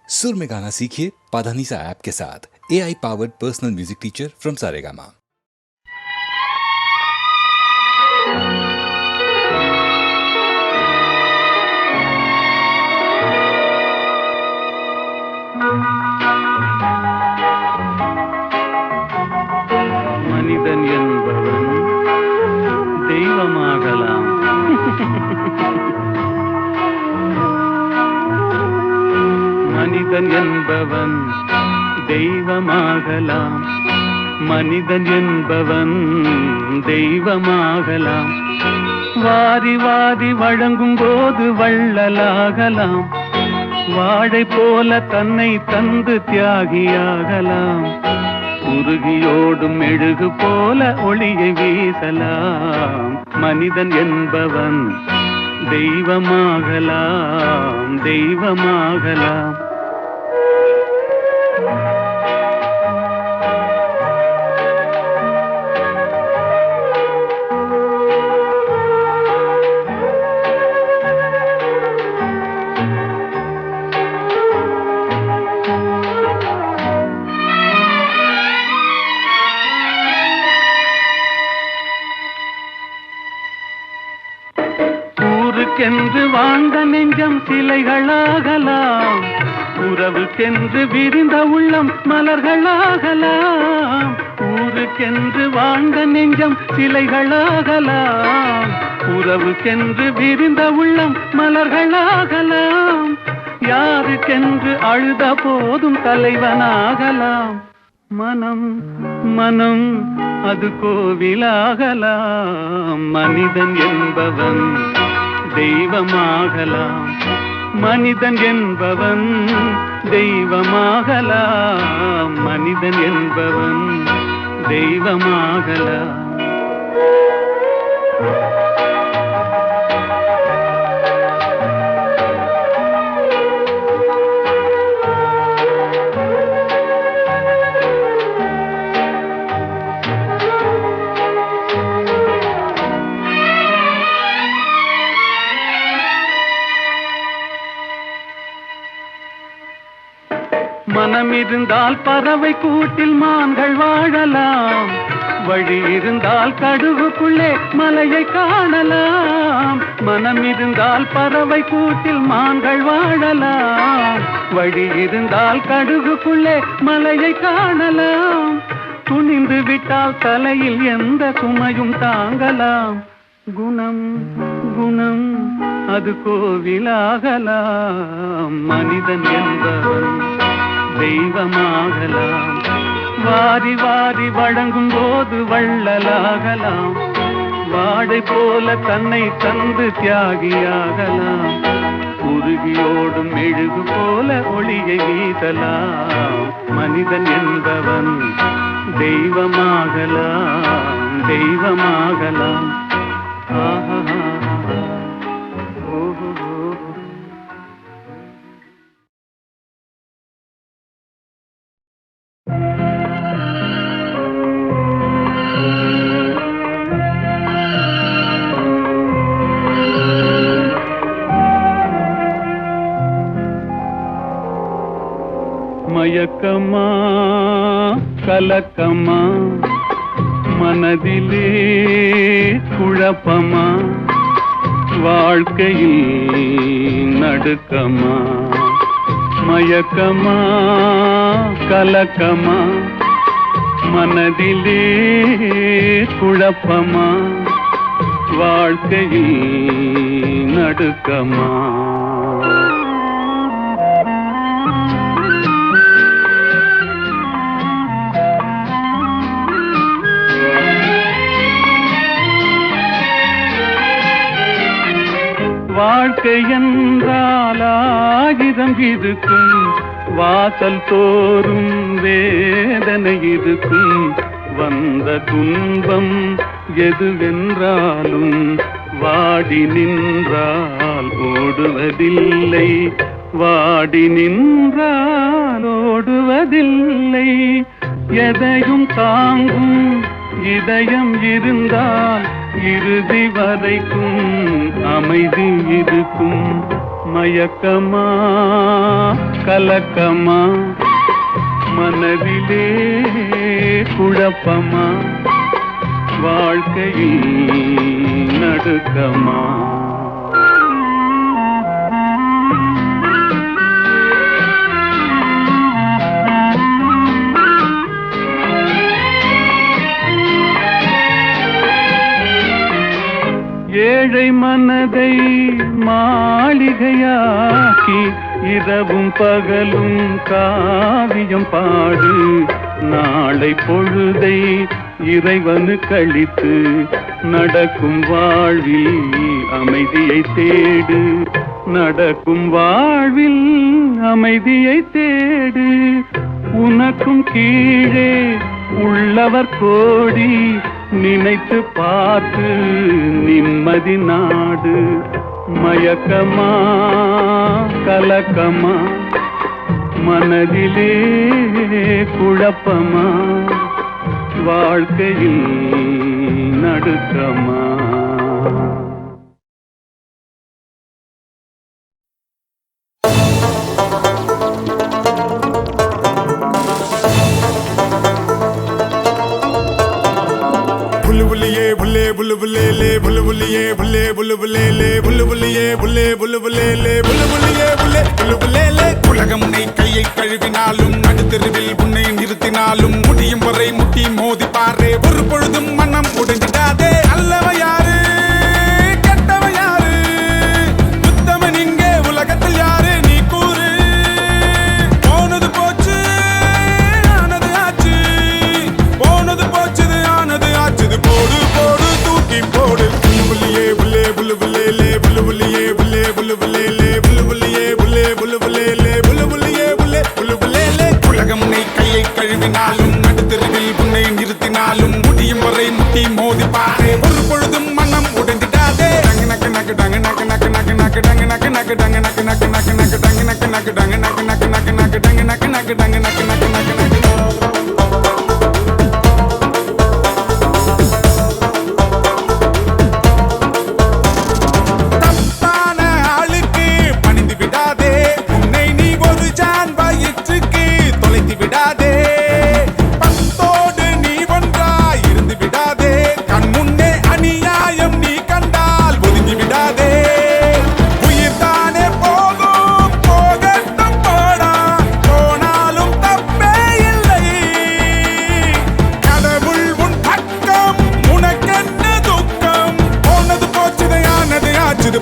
सुर में गाना सीखिए पाधानीसा ऐप के साथ। AI powered personal music teacher from Saregama. மனிதன் என்பவன் தெய்வமாகலாம். மனிதன் என்பவன் தெய்வமாகலாம். மனிதன் என்பவன் தெய்வமாகலாம். வாரி வாரி வழங்கும் போது வள்ளலாகலாம். வாழை போல தன்னை தந்து தியாகியாகலாம். உருகியோடும் மெழுகு போல ஒளியை வீசலாம். மனிதன் என்பவன் தெய்வமாகலாம், தெய்வமாகலாம். ஊருக்கென்று வாழ்ந்த நெஞ்சம் சிலைகளாகலாம். உறவுக்கென்று விரிந்த உள்ளம் மலர்களாகலாம். ஊருக்கென்று வாழ்ந்த நெஞ்சம் சிலைகளாகலாம். உறவுக்கென்று விரிந்த உள்ளம் மலர்களாகலாம். யாருக்கென்று அழுத போதும் தலைவனாகலாம். மனம் மனம் அது கோவிலாகலாம். மனிதன் என்பவன் தெய்வமாகலாம். மனிதன் என்பவன் தெய்வமாகலாம். மனிதன் என்பவன் தெய்வமாகலாம். மனம் இருந்தால் பறவை கூட்டில் மான்கள் வாழலாம். வழி இருந்தால் கடுகுக்குள்ளே மலையை காணலாம். மனம் இருந்தால் பறவை கூட்டில் மான்கள் வாழலாம். வழி இருந்தால் கடுகுக்குள்ளே மலையை காணலாம். துணிந்து விட்டால் தலையில் எந்த சுமையும் தாங்கலாம். குணம் குணம் அது கோவிலாகலாம். மனிதன் என்பவன் தெய்வமாகலாம். வாரி வாரி வழங்கும் போது வள்ளலாகலாம். வாழை போல தன்னை தந்து தியாகியாகலாம். உருகியோடும் மெழுகு போல ஒளியை வீசலாம். மனிதன் என்பவன் தெய்வமாகலாம், தெய்வமாகலாம். ஆஹா மயக்கமா கலக்கமா மனதிலே குழப்பமா வாழ்க்கையில் நடுக்கமா. மயக்கமா கலக்கமா மனதிலே குழப்பமா வாழ்க்கையில் நடுக்கமா. வாழ்க்கை என்றால் ஆயிரம் இருக்கும். வாசல் தோறும் வேதனை இருக்கும். வந்த துன்பம் எதுவென்றாலும் வாடி நின்றால் ஓடுவதில்லை. வாடி நின்றால் ஓடுவதில்லை. எதையும் தாங்கும் இதயம் இருந்தால் இறுதி வரைக்கும் அமைதி இருக்கும். மயக்கமா கலக்கமா மனதிலே குழப்பமா வாழ்க்கையில் நடுக்கமா ஏழை மனதை மாளிகையாக்கி இரவும் பகலும் காவியம் பாடு நாளை பொழுதை இறைவனு கழித்து நடக்கும் வாழ்வில் அமைதியை தேடு நடக்கும் வாழ்வில் அமைதியை தேடு உனக்கும் கீழே உள்ளவர் கோடி நினைத்து பார்த்து நிம்மதி நாடு மயக்கமா கலக்கமா மனதிலே குழப்பமா வாழ்க்கையில் நடுக்கமா बुलबुले बुलबुलिए बुले बुलबुले बुलबुलिए बुले बुलबुले बुलबुलिए बुले बुलबुले உலகம் உன்னை கையை கழுவினாலும் நடுத்தெருவில் உன்னை நிறுத்தினாலும் முடியும் வரை முட்டி மோதி பாரு ஒரு பொழுதும் மனம் உடைஞ்சிடாதே அல்லவ யாரு கெட்டவ யாரு உத்தமன் இங்கே உலகத்தில் யாரு நீ கூறு போனது போச்சு ஆனது ஆச்சு போனது போச்சுது ஆனது ஆச்சுது போடு போடு தூக்கி போடு புல்லுபுல்லியே புல்லே புல்லுபுல்லே புல்லுபுல்லியே புல்லே புல்லுபுல்லே புல்லுபுல்லியே புல்லே புல்லுபுல்லே புல்லுபுல்லியே புல்லே புல்லுபுல்லே உலகம் உன்னை கையை கழுவினாலும் நடுத்தெருவில் உன்னை நிறுத்தினாலும் முடியும் வரை முட்டி மோதி பாரு ஒரு பொழுதும் மனம் உடைந்திடாதே நக்கு நக்கு டங்கு நக்கு நக்கு நக்கு நக்கு டங்கு நக்கு நக்கு டங்கு நக்கு நக்கு நக்கு நக்கு டங்கு நக்கு நக்கு டங்கு நக்கு நக்கு நக்கு நக்கு டங்கு நக்கு நக்கு டங்கு நக்கு நக்கு நக்கு நக்கு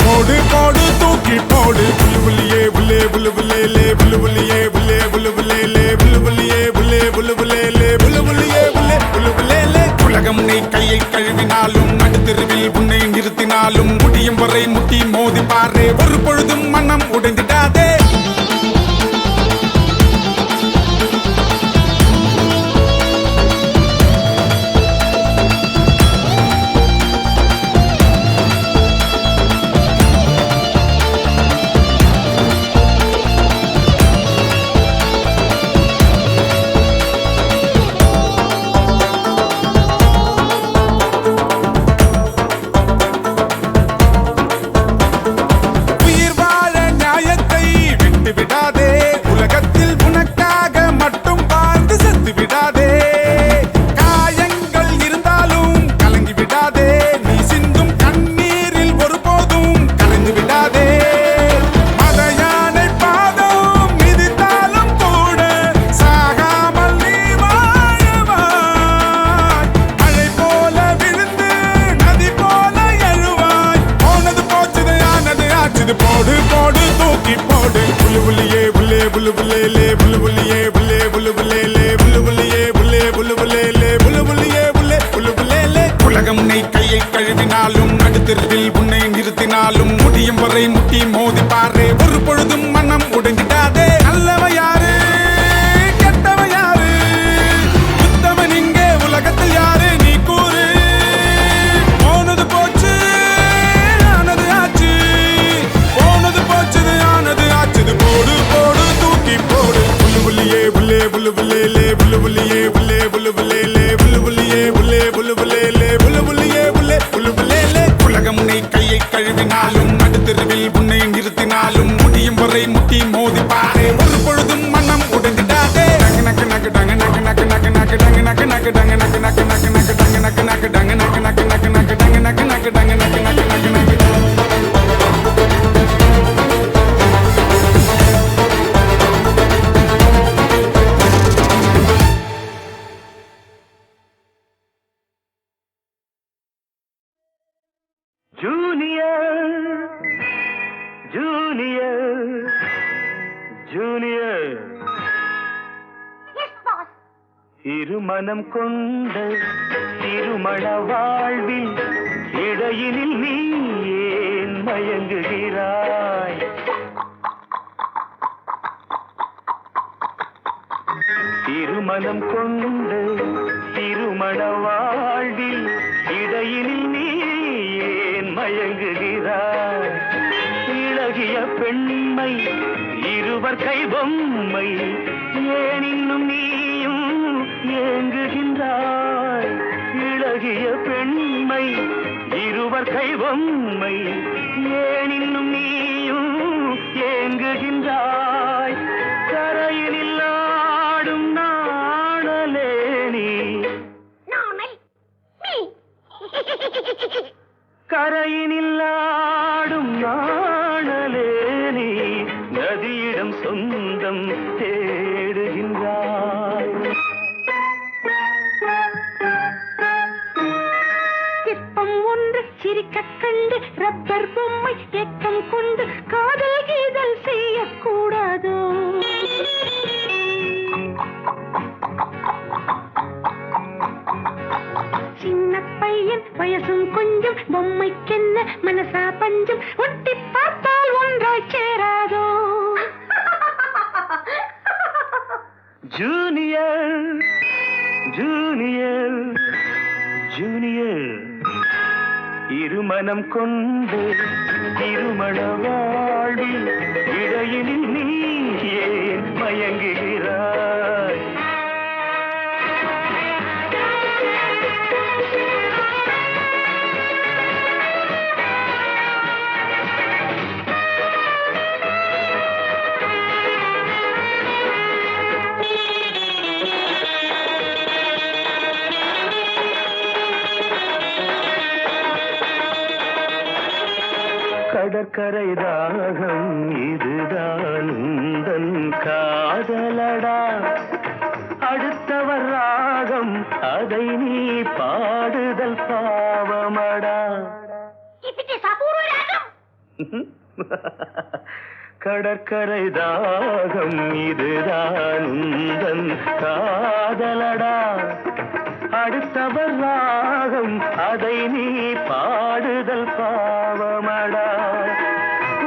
போடு போடு தூக்கி போடு புல்லுபுல்லியே புல்லே புல்லுபுல்லே புல்லுபுல்லியே புல்லே புல்லுபுல்லே புல்லுபுல்லியே புல்லே புல்லுபுல்லே புல்லுபுல்லியே புல்லே புல்லுபுல்லே உலகம் உன்னை கையை கழுவினாலும் நடுத்தெருவில் உன்னை நிறுத்தினாலும் முடியும் வரை முட்டி மோதி பாரு ஒரு பொழுதும் மனம் உடைந்திடாதே போடு போடு தூக்கி போடு புல்லுபுல்லியே புல்லே புல்லுபுல்லே புல்லுபுல்லியே புல்லே புல்லுபுல்லே புல்லுபுல்லியே புல்லே புல்லுபுல்லே புல்லுபுல்லியே புல்லே புல்லுபுல்லே உலகம் உன்னை கையை கழுவினாலும் நடுத்தெருவில் உன்னை நிறுத்தினாலும் முடியும் வரை முட்டி மோதி பாரு ஒரு பொழுதும் மனம் உடைஞ்சிடாதே அல்லவ யாரு கெட்டவ யாரு உத்தமன் இங்கே உலகத்தில் யாரு நீ கூறு போனது போச்சு ஆனது ஆச்சு போனது போச்சுது ஆனது ஆச்சுது போடு போடு தூக்கி போடு ஜூனியர் இருமனம் கொண்ட திருமண வாழ்வில் இடையினில் நீ ஏன் மயங்குகிறாய்? திருமணம் கொண்டு திருமண வாழ்வில் இடையினில் நீ ஏன் மயங்குகிறாய்? இளகிய பெண்மை இருவர் கை பொம்மை ஏன் இன்னும் நீயும் ஏங்குகின்றாய்? இளகிய பெண்மை இருவர் கை பொம்மை ஏன் இன்னும் நீயும் ஏங்குகின்றாய்? கரையினில் ஆடும் நாணலே நீ கரையினில் ஆடும் நாணலே நீ நதியிடம் சொந்தம் தேடுகின்றாய். சிற்பம் ஒன்று சிரிக்க கண்டு ரப்பர் பொம்மை ஏக்கம் கொண்டு காதல் கீதல் செய்யக்கூடாதோ? சின்ன பையன் வயசும் கொஞ்சம் பொம்மைக்கென்ன மனசா பஞ்சம் ஒட்டி பார்த்தால் ஒன்றாய் சேராதோ? ஜூனியர் ஜூனியர் ஜூனியர் இருமனம் கொண்டு திருமண வாழ்வில் இடையினில் நீ ஏன் மயங்குகிறாய்? கடற்கரை தாகம் இதுதான் உந்தன் காதலடா. அடுத்தவர் ராகம் அதை நீ பாடுதல் பாவமடா. கடற்கரை தாகம் இதுதான் உந்தன் காதலடா. அடுத்தவர் ராகம் அதை நீ பாடுதல் பாவமடா.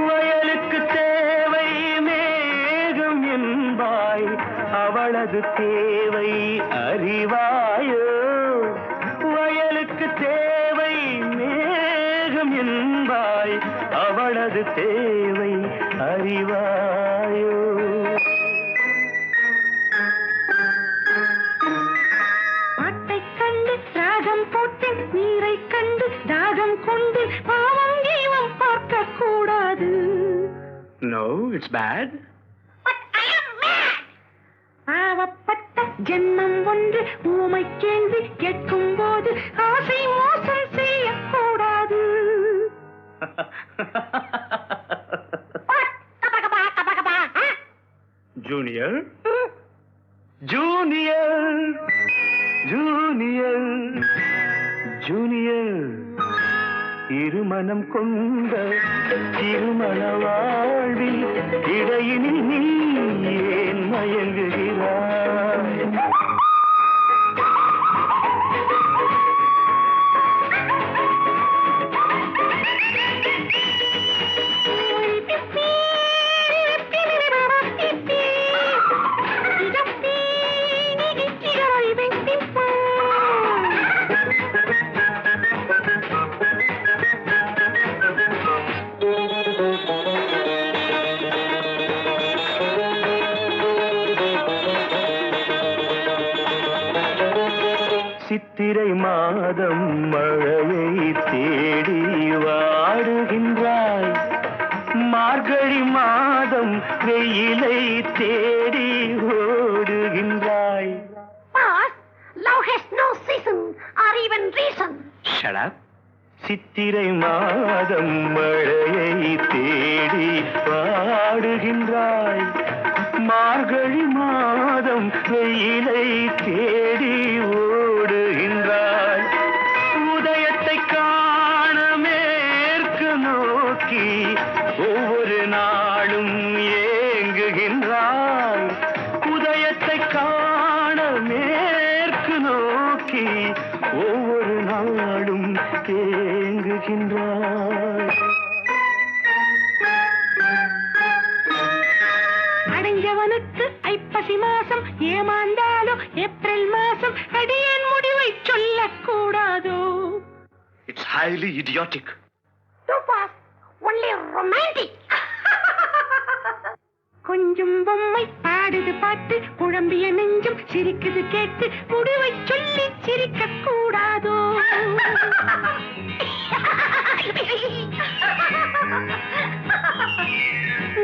வயலுக்கு தேவை மேகம் என்பாய், அவளது தேவை அறிவாயோ? வயலுக்கு தேவை மேகம் என்பாய், அவளது தேவை அறிவாயோ? போட்டு நீரை கண்டு தாகம் கொண்டு பாவம் ஜீவம் பார்க்க கூடாது. No, it's bad. பாவப்பட்ட ஜென்மம் ஒன்று ஊமை கேள்வி கேட்கும் போது ஆசை மோசம் செய்யக்கூடாது. ஜூனியர் ஜூனியர் ஜூனியர் ஜூனியர் இருமனம் கொண்ட திருமண வாழ்வில் இடையினில் நீ ஏன் மயங்குகிறாய்? சித்திரை மாதம் மழையை தேடி வாடுகின்றாய், மார்கழி மாதம் வெயிலை தேடி ஓடுகின்றாய். Love has no season or even reason. Shut up. சித்திரை மாதம் மழையை தேடி வாடுகின்றாய், மார்கழி மாதம் வெயிலை தேடி ஓடுகின்றாய். உதயத்தை காண மேற்கு நோக்கி ஒவ்வொரு நாளும் ஏங்குகின்றாய். நின்றாய். அடைஞ்சவனுக்கு ஐப்பசி மாசம் ஏமாந்தாலும் ஏப்ரல் மாசம் அடியேன் முடிவை சொல்லக்கூடாதோ? It's highly idiotic. Too fast, only romantic. கொஞ்சம் பொம்மை பாடுது பாட்டு குழம்பிய நெஞ்சும் சிரிக்குது கேட்டு முடிவை சொல்லி சிரிக்க கூடாதோ?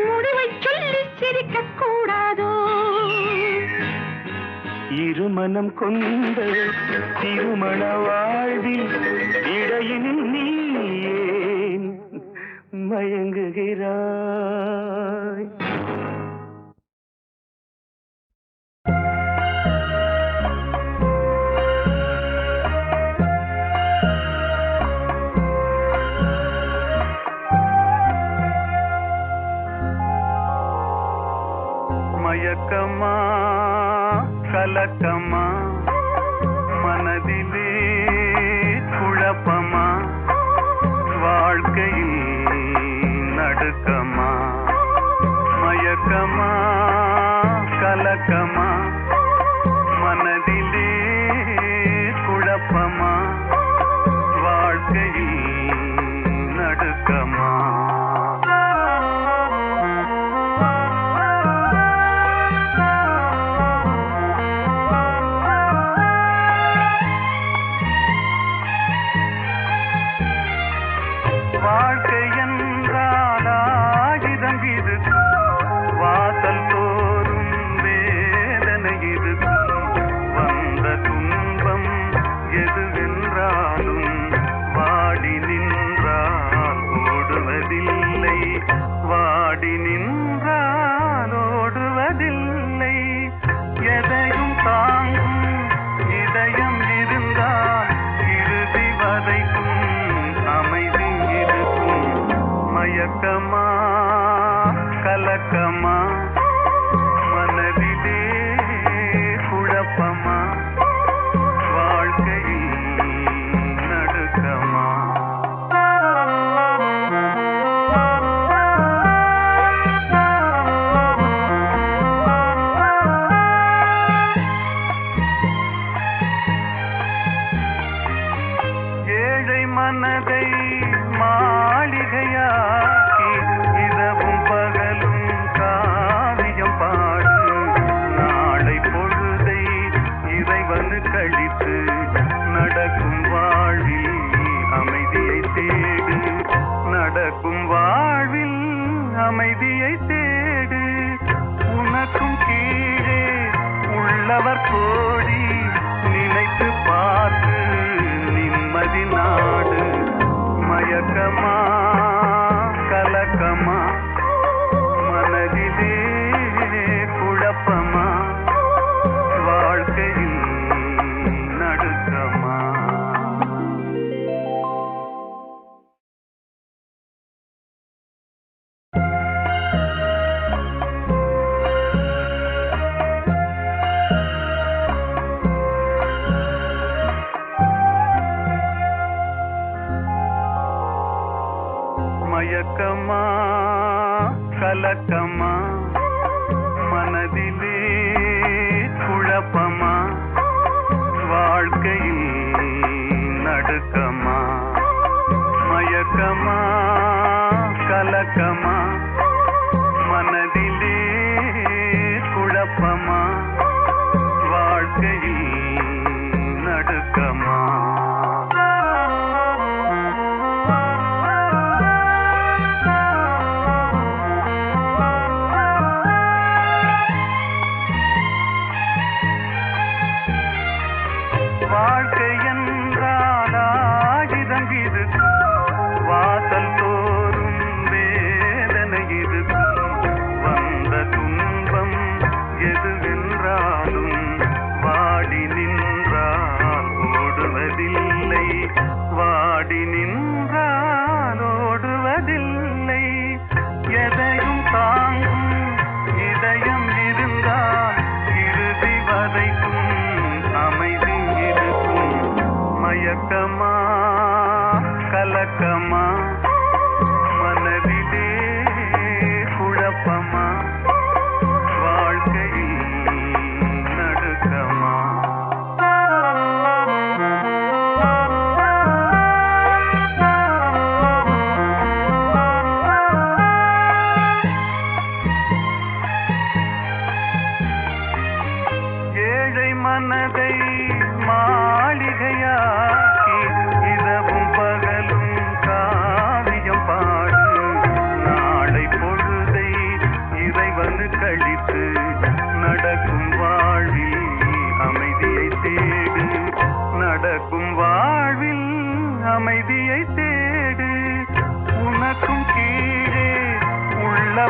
முடிவை சொல்லி சிரிக்க கூடாதோ? இருமனம் கொண்ட திருமண வாழ்வில் இடையினில் நீ ஏன் மயங்குகிறாய்? மயக்கமா கலக்கமா மனதிலே குழப்பமா வாழ்க்கையில் நடுக்கமா மயக்கமா கலக்கமா மனதிலே குழப்பமா வாழ்க்கையில் நடுக்கமா வாழ்க்கை என்றால் ஆயுதம் இது வாசல் தோறும் வேதனை இது வந்த துன்பம் எதுவென்றாலும் வாடி நின்றால் ஓடுவதில்லை வாடி நின்றால் ஓடுவதில்லை எதையும் தாங்கும் இதயம் இருந்தால் இறுதி வரைக்கும் அமைதி இருக்கும் மயக்கமா கலக்கமா மனதிலே குழப்பமா வாழ்க்கையில் நடுக்கமா ஏழை மனதை மாளிகையாக்கி இரவும் பகலும் காவியம் பாடு நாளை பொழுதை இறைவனு கழித்து நடக்கும் வாழ்வில் அமைதியை தேடு நடக்கும் வாழ்வில் அமைதியை தேடு உனக்கும் கீழே உள்ளவர் கோடி நினைத்து பார்த்து நிம்மதி நாடு மயக்கமா கலக்கமா மனதிலே குழப்பமா வாழ்க்கையில் நடுக்கமா மயக்கமா கலக்கமா மனதிலே குழப்பமா வாழ்க்கையில் நடுக்கமா மயக்கமா கலக்கமா மனதிலே குழப்பமா வாழ்க்கையில் நடுக்கமா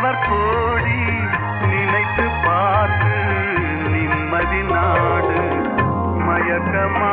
நினைப்பவர் கோடி நினைத்து பார்த்து நிம்மதி நாடு மயக்கமா